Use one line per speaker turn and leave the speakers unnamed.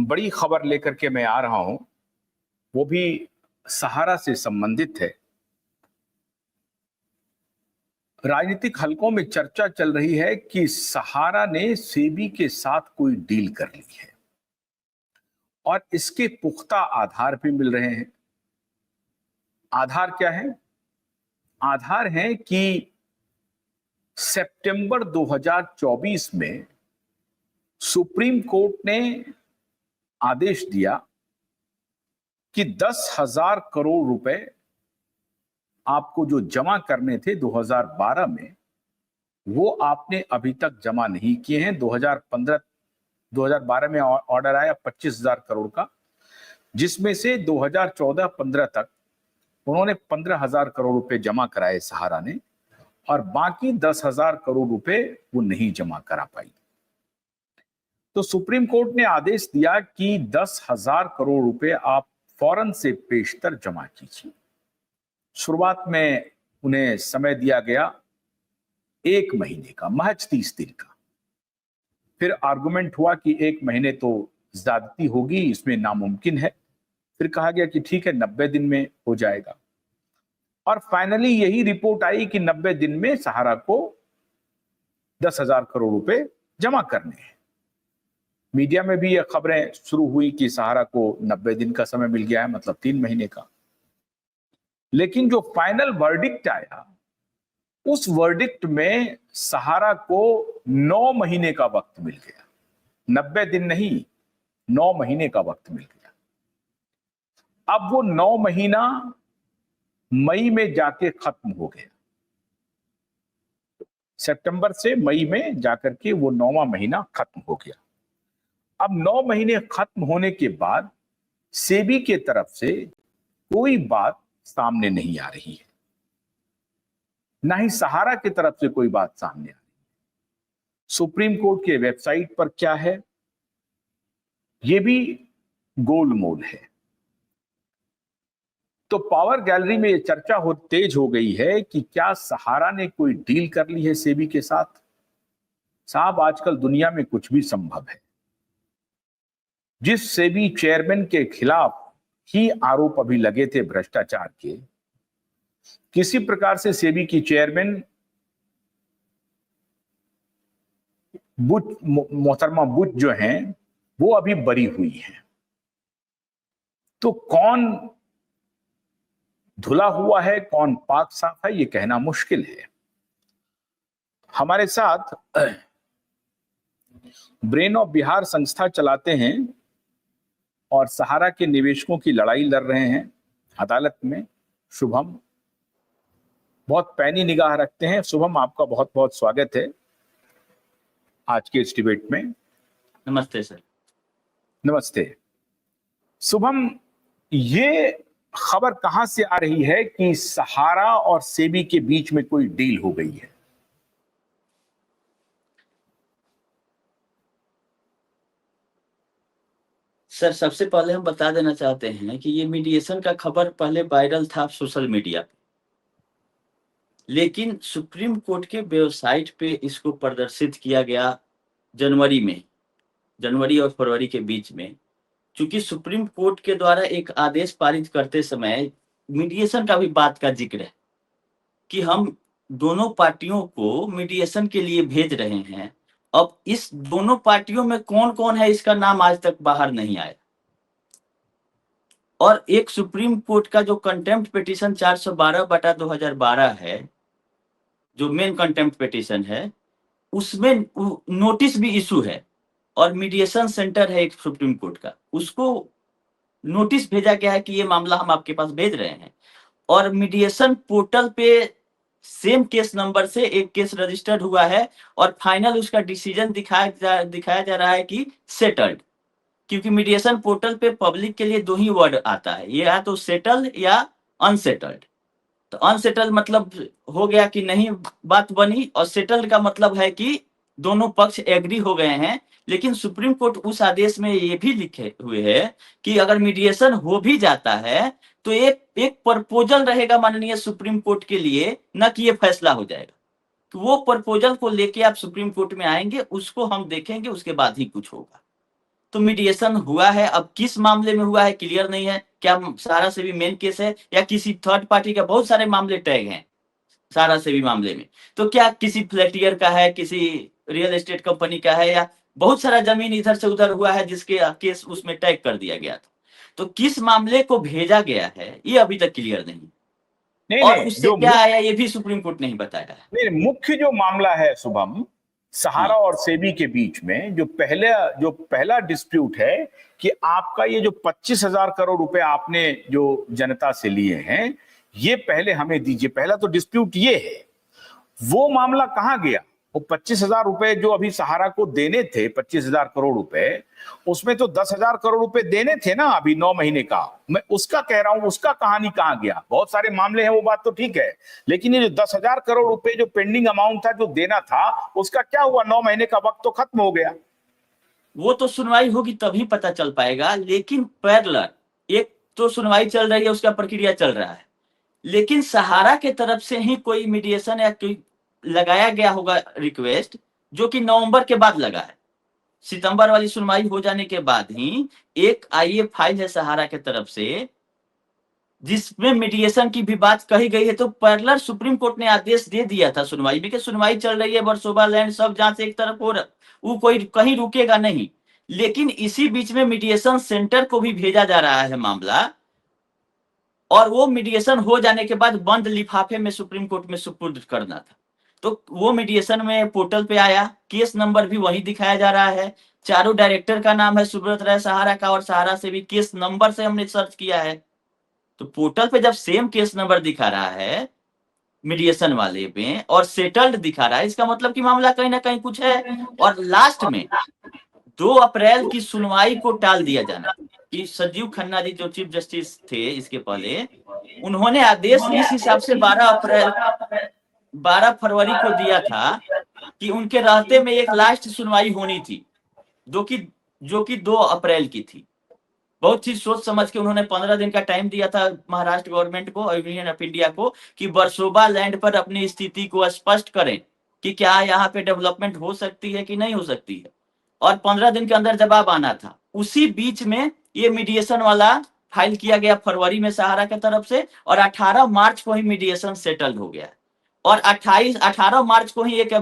बड़ी खबर लेकर के मैं आ रहा हूं, वो भी सहारा से संबंधित है। राजनीतिक हलकों में चर्चा चल रही है कि सहारा ने सेबी के साथ कोई डील कर ली है और इसके पुख्ता आधार भी मिल रहे हैं। आधार क्या है? आधार है कि सितंबर 2024 में सुप्रीम कोर्ट ने आदेश दिया कि 10,000 करोड़ रुपए आपको जो जमा करने थे 2012 में, वो आपने अभी तक जमा नहीं किए हैं। 2012 में ऑर्डर आया 25,000 करोड़ का, जिसमें से 2014-15 तक उन्होंने 15,000 करोड़ रुपए जमा कराए सहारा ने, और बाकी 10,000 करोड़ रुपए वो नहीं जमा करा पाई। तो सुप्रीम कोर्ट ने आदेश दिया कि 10,000 करोड़ रुपए आप फौरन से पेशतर जमा कीजिए। शुरुआत में उन्हें समय दिया गया 1 महीने का, महज 30 दिन का। फिर आर्गुमेंट हुआ कि 1 महीने तो ज्यादती होगी, इसमें नामुमकिन है। फिर कहा गया कि ठीक है, 90 दिन में हो जाएगा। और फाइनली यही रिपोर्ट आई कि 90 दिन में सहारा को 10,000 करोड़ रुपए जमा करने हैं। मीडिया में भी ये खबरें शुरू हुई कि सहारा को 90 दिन का समय मिल गया है, मतलब 3 महीने का। लेकिन जो फाइनल वर्डिक्ट आया, उस वर्डिक्ट में सहारा को 9 महीने का वक्त मिल गया। 90 दिन नहीं, 9 महीने का वक्त मिल गया। अब वो 9 महीना मई में जाके खत्म हो गया। सितंबर से मई में जाकर के वो 9वां महीना खत्म हो गया। अब 9 महीने खत्म होने के बाद सेबी के तरफ से कोई बात सामने नहीं आ रही है, ना ही सहारा की तरफ से कोई बात सामने आ रही है। सुप्रीम कोर्ट के वेबसाइट पर क्या है, यह भी गोलमोल है। तो पावर गैलरी में यह चर्चा तेज हो गई है कि क्या सहारा ने कोई डील कर ली है सेबी के साथ। साहब, आजकल दुनिया में कुछ भी संभव है। जिस सेबी चेयरमैन के खिलाफ ही आरोप अभी लगे थे भ्रष्टाचार के, किसी प्रकार से सेबी की चेयरमैन मोहतरमा बुच जो हैं, वो अभी बरी हुई हैं। तो कौन धुला हुआ है, कौन पाक साफ है, ये कहना मुश्किल है। हमारे साथ ब्रेन ऑफ बिहार संस्था चलाते हैं और सहारा के निवेशकों की लड़ाई लड़ रहे हैं अदालत में, शुभम। बहुत पैनी निगाह रखते हैं। शुभम, आपका बहुत बहुत स्वागत है आज के इस डिबेट में।
नमस्ते सर।
नमस्ते शुभम, ये खबर कहां से आ रही है कि सहारा और सेबी के बीच में कोई डील हो गई है?
सर, सबसे पहले हम बता देना चाहते हैं कि ये मीडिएशन का खबर पहले वायरल था सोशल मीडिया पे, लेकिन सुप्रीम कोर्ट के वेबसाइट पे इसको प्रदर्शित किया गया जनवरी और फरवरी के बीच में। चूंकि सुप्रीम कोर्ट के द्वारा एक आदेश पारित करते समय मीडिएशन का भी बात का जिक्र है कि हम दोनों पार्टियों को मीडिएशन के लिए भेज रहे हैं। अब इस दोनों पार्टियों में कौन कौन है, इसका नाम आज तक बाहर नहीं आया। और एक सुप्रीम कोर्ट का जो कंटेम्प्ट पिटीशन 412/2012 है, जो मेन कंटेम्प्ट पिटीशन है, उसमें नोटिस भी इशू है और मीडिएशन सेंटर है एक सुप्रीम कोर्ट का, उसको नोटिस भेजा गया है कि ये मामला हम आपके पास भेज रहे हैं। और मीडिएशन पोर्टल पे सेम केस नंबर से एक केस रजिस्टर्ड हुआ है और फाइनल उसका डिसीजन दिखाया जा रहा है कि सेटल्ड। क्योंकि मीडिएशन पोर्टल पे पब्लिक के लिए 2 ही वर्ड आता है, ये या तो सेटल्ड या अनसेटल्ड। तो अनसेटल्ड मतलब हो गया कि नहीं बात बनी, और सेटल्ड का मतलब है कि दोनों पक्ष एग्री हो गए हैं। लेकिन सुप्रीम कोर्ट उस आदेश में ये भी लिखे हुए है कि अगर मीडिएशन हो भी जाता है तो एक प्रपोजल रहेगा माननीय सुप्रीम कोर्ट के लिए, न कि ये फैसला हो जाएगा। तो वो प्रपोजल को लेके आप सुप्रीम कोर्ट में आएंगे, उसको हम देखेंगे, उसके बाद ही कुछ होगा। तो मीडिएशन हुआ है, अब किस मामले में हुआ है क्लियर नहीं है। क्या सहारा से भी मेन केस है या किसी थर्ड पार्टी का, बहुत सारे मामले टैग हैं सहारा से भी मामले में। तो क्या किसी फ्लैटियर का है, किसी रियल एस्टेट कंपनी का है, या बहुत सारा जमीन इधर से उधर हुआ है जिसके केस उसमें टैग कर दिया गया था। तो किस मामले को भेजा गया है ये अभी तक क्लियर नहीं,
नहीं
और
नहीं,
उससे क्या आया ये भी सुप्रीम कोर्ट नहीं बताया है।
नहीं, मुख्य जो मामला है शुभम, सहारा
हाँ।
और सेबी के बीच में जो पहला डिस्प्यूट है कि आपका ये जो 25,000 करोड़ रुपए आपने जो जनता से लिए हैं, ये पहले हमें दीजिए। पहला तो डिस्प्यूट ये है। वो मामला कहां गया? वो 25,000 रुपए जो अभी सहारा को देने थे, 25,000 करोड़ रुपए, उसमें तो 10,000 करोड़ रुपए देने थे ना अभी 9 महीने का। मैं उसका कह रहा हूं, उसका कहानी कहां गया? बहुत सारे मामले हैं, वो बात तो ठीक है, लेकिन ये जो 10,000 करोड़ रुपए जो पेंडिंग अमाउंट था जो देना था, उसका क्या हुआ? 9 महीने का वक्त तो खत्म हो गया।
वो तो सुनवाई होगी तभी पता चल पाएगा, लेकिन पैरेलल एक तो सुनवाई चल रही है, उसका प्रक्रिया चल रहा है, लेकिन सहारा के तरफ से ही कोई मीडिएशन या कोई लगाया गया होगा रिक्वेस्ट, जो कि नवंबर के बाद लगा है। सितंबर वाली सुनवाई हो जाने के बाद ही एक आईए फाइल है सहारा के तरफ से जिसमें मीडिएशन की भी बात कही गई है। तो पैरेलल सुप्रीम कोर्ट ने आदेश दे दिया था सुनवाई में कि सुनवाई चल रही है, वर्सोवा लैंड सब जहां से एक तरफ हो रहा, वो कोई कहीं रुकेगा नहीं। लेकिन इसी बीच में मीडिएशन सेंटर को भी भेजा जा रहा है मामला, और वो मीडिएशन हो जाने के बाद बंद लिफाफे में सुप्रीम कोर्ट में सुपुर्द करना था। तो वो मीडिएशन में पोर्टल पे आया, केस नंबर भी वही दिखाया जा रहा है, चारों डायरेक्टर का नाम है सुब्रत राय सहारा का, और सहारा से भी केस नंबर से हमने सर्च किया है। तो पोर्टल पे जब सेम केस नंबर दिखा रहा है मीडिएशन वाले में और सेटल्ड दिखा रहा है, इसका मतलब कि मामला कहीं ना कहीं कुछ है। और लास्ट में 2 अप्रैल की सुनवाई को टाल दिया जाना कि संजीव खन्ना जी जो चीफ जस्टिस थे इसके पहले, उन्होंने आदेश इस हिसाब से 12 फरवरी को दिया था कि उनके रहते में एक लास्ट सुनवाई होनी थी, जो कि 2 अप्रैल की थी। बहुत चीज सोच समझ के उन्होंने 15 दिन का टाइम दिया था महाराष्ट्र गवर्नमेंट को, यूनियन ऑफ इंडिया को, कि वर्सोवा लैंड पर अपनी स्थिति को स्पष्ट करें कि क्या यहाँ पे डेवलपमेंट हो सकती है कि नहीं हो सकती है, और 15 दिन के अंदर जवाब आना था। उसी बीच में ये मीडिएशन वाला फाइल किया गया फरवरी में सहारा की तरफ से, और 18 मार्च को ही मीडिएशन सेटल्ड हो गया, और 18 मार्च को ही एक